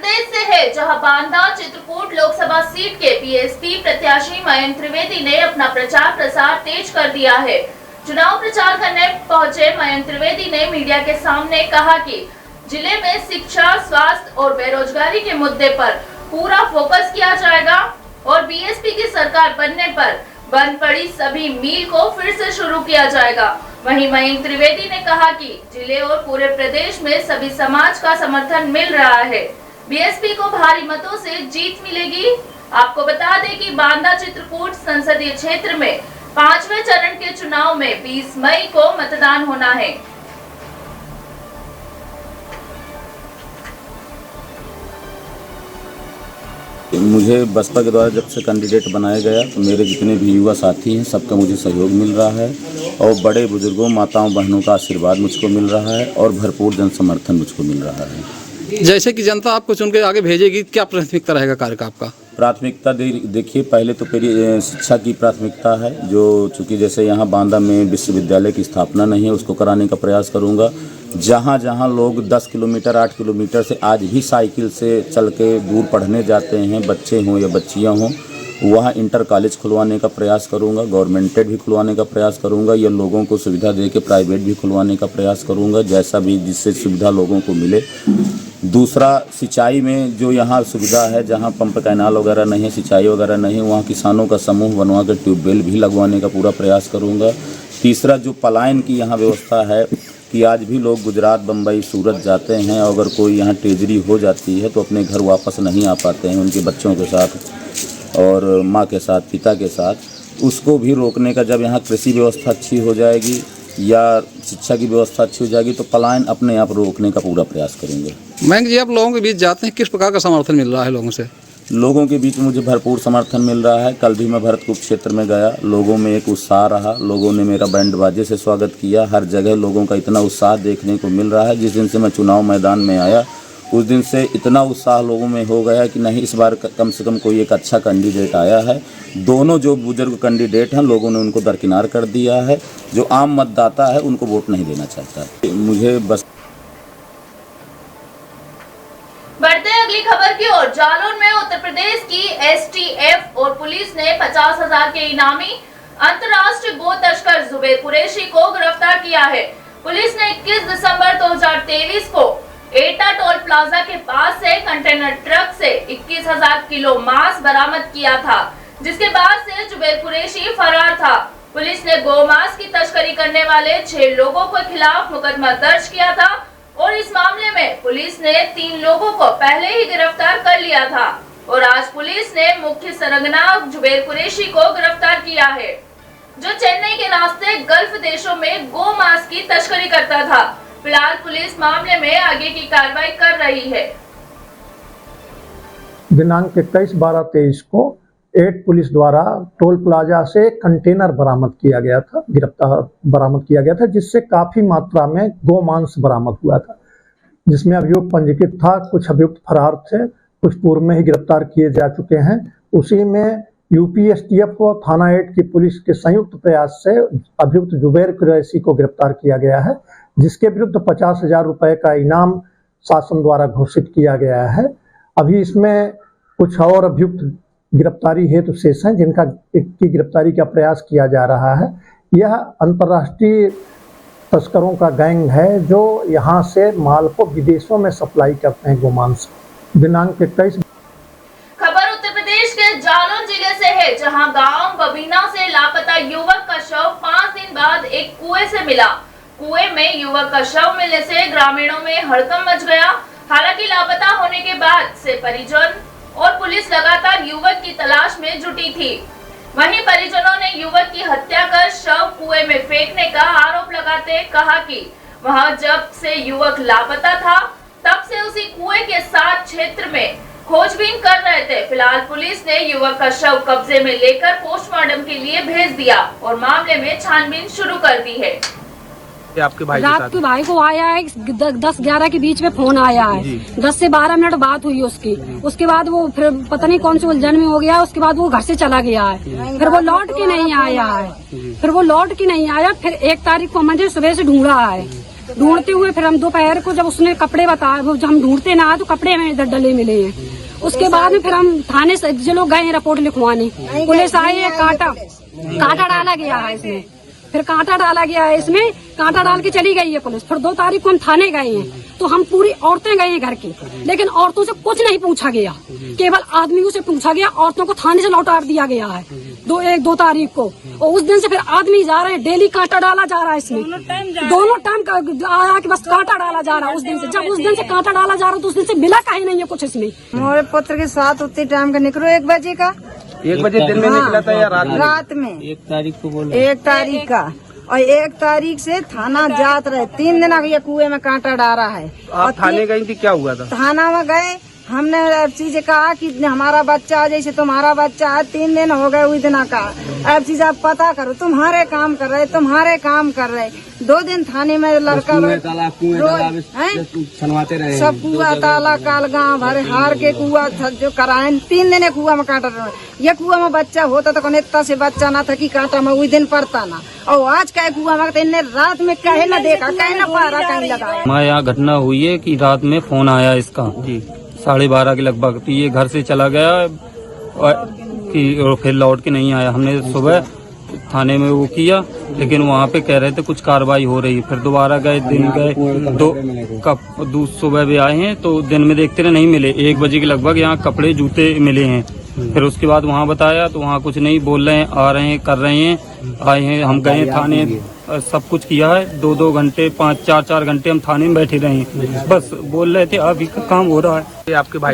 प्रदेश से है, जहां बांदा चित्रकूट लोकसभा सीट के बीएसपी प्रत्याशी मयंक त्रिवेदी ने अपना प्रचार प्रसार तेज कर दिया है। चुनाव प्रचार करने पहुंचे मयंक त्रिवेदी ने मीडिया के सामने कहा कि जिले में शिक्षा, स्वास्थ्य और बेरोजगारी के मुद्दे पर पूरा फोकस किया जाएगा और बीएसपी की सरकार बनने पर बंद पड़ी सभी मिल को फिर से शुरू किया जाएगा। वहीं मयंक त्रिवेदी ने कहा कि जिले और पूरे प्रदेश में सभी समाज का समर्थन मिल रहा है, बीएसपी को भारी मतों से जीत मिलेगी। आपको बता दें कि बांदा चित्रकूट संसदीय क्षेत्र में 5वें चरण के चुनाव में 20 मई को मतदान होना है। मुझे बसपा के द्वारा जब से कैंडिडेट बनाया गया तो मेरे जितने भी युवा साथी हैं सबका मुझे सहयोग मिल रहा है और बड़े बुजुर्गों, माताओं, बहनों का आशीर्वाद मुझको मिल रहा है और भरपूर जन समर्थन मुझको मिल रहा है। जैसे कि जनता आपको चुन के आगे भेजेगी, क्या प्राथमिकता रहेगा कार्य का आपका? प्राथमिकता देखिए, पहले तो मेरी शिक्षा की प्राथमिकता है, जो चूँकि जैसे यहाँ बांदा में विश्वविद्यालय की स्थापना नहीं है, उसको कराने का प्रयास करूँगा। जहाँ जहाँ लोग 10 किलोमीटर 8 किलोमीटर से आज भी साइकिल से चल के दूर पढ़ने जाते हैं, बच्चे हों या बच्चियाँ हों, वहाँ इंटर कॉलेज खुलवाने का प्रयास करूँगा, गवर्नमेंटेड भी खुलवाने का प्रयास करूँगा या लोगों को सुविधा दे के प्राइवेट भी खुलवाने का प्रयास करूँगा, जैसा भी जिससे सुविधा लोगों को मिले। दूसरा, सिंचाई में जो यहाँ सुविधा है, जहाँ पंप कैनाल वगैरह नहीं है, सिंचाई वगैरह नहीं है, वहाँ किसानों का समूह बनवा कर ट्यूबवेल भी लगवाने का पूरा प्रयास करूँगा। तीसरा, जो पलायन की यहाँ व्यवस्था है कि आज भी लोग गुजरात, बम्बई, सूरत जाते हैं, अगर कोई यहाँ ट्रेजरी हो जाती है तो अपने घर वापस नहीं आ पाते हैं उनके बच्चों के साथ और माँ के साथ, पिता के साथ, उसको भी रोकने का, जब यहाँ कृषि व्यवस्था अच्छी हो जाएगी या शिक्षा की व्यवस्था अच्छी हो जाएगी तो पलायन अपने आप रोकने का पूरा प्रयास करेंगे। मयंक जी, आप लोगों के बीच जाते हैं, किस प्रकार का समर्थन मिल रहा है लोगों से? लोगों के बीच मुझे भरपूर समर्थन मिल रहा है। कल भी मैं भरतपुर क्षेत्र में गया, लोगों में एक उत्साह रहा, लोगों ने मेरा बैंड बाजे से स्वागत किया। हर जगह लोगों का इतना उत्साह देखने को मिल रहा है। जिस दिन से मैं चुनाव मैदान में आया उस दिन से इतना उत्साह लोगों में हो गया कि नहीं, इस बार कम से कम कोई एक अच्छा कैंडिडेट आया है। दोनों जो बुजुर्ग कैंडिडेट हैं, लोगों ने उनको दरकिनार कर दिया है। जो आम मतदाता है उनको वोट नहीं देना चाहता है। मुझे बस बढ़ते अगली खबर की ओर। जालौन में उत्तर प्रदेश की एसटीएफ और पुलिस ने 50,000 के इनामी अंतर्राष्ट्रीय गो तस्कर जुबैर कुरैशी को गिरफ्तार किया है। पुलिस ने 21 दिसंबर 2023 को एटा टोल प्लाजा के पास से कंटेनर ट्रक से 21,000 किलो मांस बरामद किया था, जिसके बाद से जुबैर कुरैशी फरार था। पुलिस ने गो मांस की तस्करी करने वाले 6 लोगों के खिलाफ मुकदमा दर्ज किया था और इस मामले में पुलिस ने 3 लोगों को पहले ही गिरफ्तार कर लिया था और आज पुलिस ने मुख्य सरगना जुबैर कुरैशी को गिरफ्तार किया है, जो चेन्नई के रास्ते गल्फ देशों में गो मांस की तस्करी करता था। फिलहाल पुलिस मामले में आगे की कार्रवाई कर रही है। दिनांक 21/12/23 को एट पुलिस द्वारा टोल प्लाजा से कंटेनर बरामद किया गया था, जिससे काफी मात्रा में गो मांस बरामद हुआ था, जिसमें अभियुक्त पंजीकृत था। कुछ अभियुक्त फरार थे, कुछ पूर्व में ही गिरफ्तार किए जा चुके हैं। उसी में यूपी एसटीएफ और थाना 8 की पुलिस के संयुक्त प्रयास से अभियुक्त जुबैर कुरैशी को गिरफ्तार किया गया है, जिसके विरुद्ध 50,000 रुपए का इनाम शासन द्वारा घोषित किया गया है। अभी इसमें कुछ और अभियुक्त गिरफ्तारी हेतु शेष हैं, जिनका की गिरफ्तारी का प्रयास किया जा रहा है। यह अंतर्राष्ट्रीय तस्करों का गैंग है जो यहाँ से माल को विदेशों में सप्लाई करते हैं, गोमांस। दिनांक 21। खबर उत्तर प्रदेश के जालौन जिले से है, जहां गांव बबीना से लापता युवक का शव 5 दिन बाद एक कुएं से मिला। कुएं में युवक का शव मिलने से ग्रामीणों में हड़कंप मच गया। हालांकि लापता होने के बाद से परिजन और पुलिस लगातार युवक की तलाश में जुटी थी। वहीं परिजनों ने युवक की हत्या कर शव कुएं में फेंकने का आरोप लगाते कहा कि वहां जब से युवक लापता था तब से उसी कुएं के साथ क्षेत्र में खोजबीन कर रहे थे। फिलहाल पुलिस ने युवक का शव कब्जे में लेकर पोस्टमार्टम के लिए भेज दिया और मामले में छानबीन शुरू कर दी है। आपके भाई रात के भाई को आया है 10-11 के बीच में फोन आया है। 10 से 12 मिनट बात हुई उसकी। उसके बाद वो फिर पता नहीं कौन सी उलझन में हो गया। उसके बाद वो घर से चला गया है। फिर वो लौट के नहीं आया है। फिर 1 तारीख को मुझे सुबह से ढूंढ रहा है। ढूंढते हुए फिर हम दोपहर को जब उसने कपड़े बताए, वो जब हम ढूंढते ना आए तो कपड़े हमें इधर डले मिले हैं। उसके बाद में फिर हम थाने से जो लोग गए हैं रिपोर्ट लिखवाने, पुलिस आई है, कांटा डाला गया है इसमें, फिर कांटा डाला गया है इसमें, कांटा डाल के चली गई है पुलिस। फिर 2 तारीख को हम थाने गए हैं, तो हम पूरी औरतें गए हैं घर की, लेकिन औरतों से कुछ नहीं पूछा गया, केवल आदमियों से पूछा गया। औरतों को थाने से लौटा दिया गया है 2 तारीख को, और उस दिन से फिर आदमी जा रहे हैं, डेली कांटा डाला जा रहा है इसमें, दोनों टाइम आया कि बस कांटा डाला जा रहा है। उस दिन से जब उस दिन से कांटा डाला जा रहा है तो उस दिन से मिला कहीं नहीं है कुछ इसमें। हमारे पुत्र के साथ उतने टाइम का निकलो 1 बजे का, 1 बजे दिन में निकला था या रात में? रात में 1 तारीख को बोल 1 तारीख का, और 1 तारीख से थाना जात रहे, 3 दिन ये कुएं में कांटा डाला है। आप थाने गई थी, क्या हुआ था? थाना में गए, हमने चीजें कहा कि हमारा बच्चा जैसे तुम्हारा बच्चा है, 3 दिन हो गए उस दिन का, अब चीज आप पता करो, तुम्हारे काम कर रहे, 2 दिन थाने में लड़का छनवाते रहे, सब कुआ ताला काल गाँव भरे हार के कुआ जो कराए, 3 दिन कुआ में कांटा डाला। ये कुआ में बच्चा होता तो कौन इतना से बच्चा ना था कि कांटा में उस दिन पड़ता ना, और आज का कुआ में इन्हें रात में कहे न देखा, कहे न पारा, कहीं लगाया। हमारे यहाँ घटना हुई है कि रात में फोन आया इसका जी 12:30 के लगभग, तो ये घर से चला गया और फिर लौट के नहीं आया। हमने सुबह थाने में वो किया, लेकिन वहाँ पे कह रहे थे कुछ कार्रवाई हो रही है। फिर दोबारा गए, दिन गए, सुबह भी आए हैं तो दिन में देखते रहे, नहीं मिले। 1 बजे के लगभग यहाँ कपड़े जूते मिले हैं। फिर उसके बाद वहाँ बताया तो वहाँ कुछ नहीं बोल रहे हैं, आ रहे हैं, कर रहे हैं, आए हैं। हम गए थाने, सब कुछ किया है, 2-2 घंटे 5-4 घंटे हम थाने में बैठे रहे हैं, बस बोल रहे थे अभी का काम हो रहा है। आपके भाई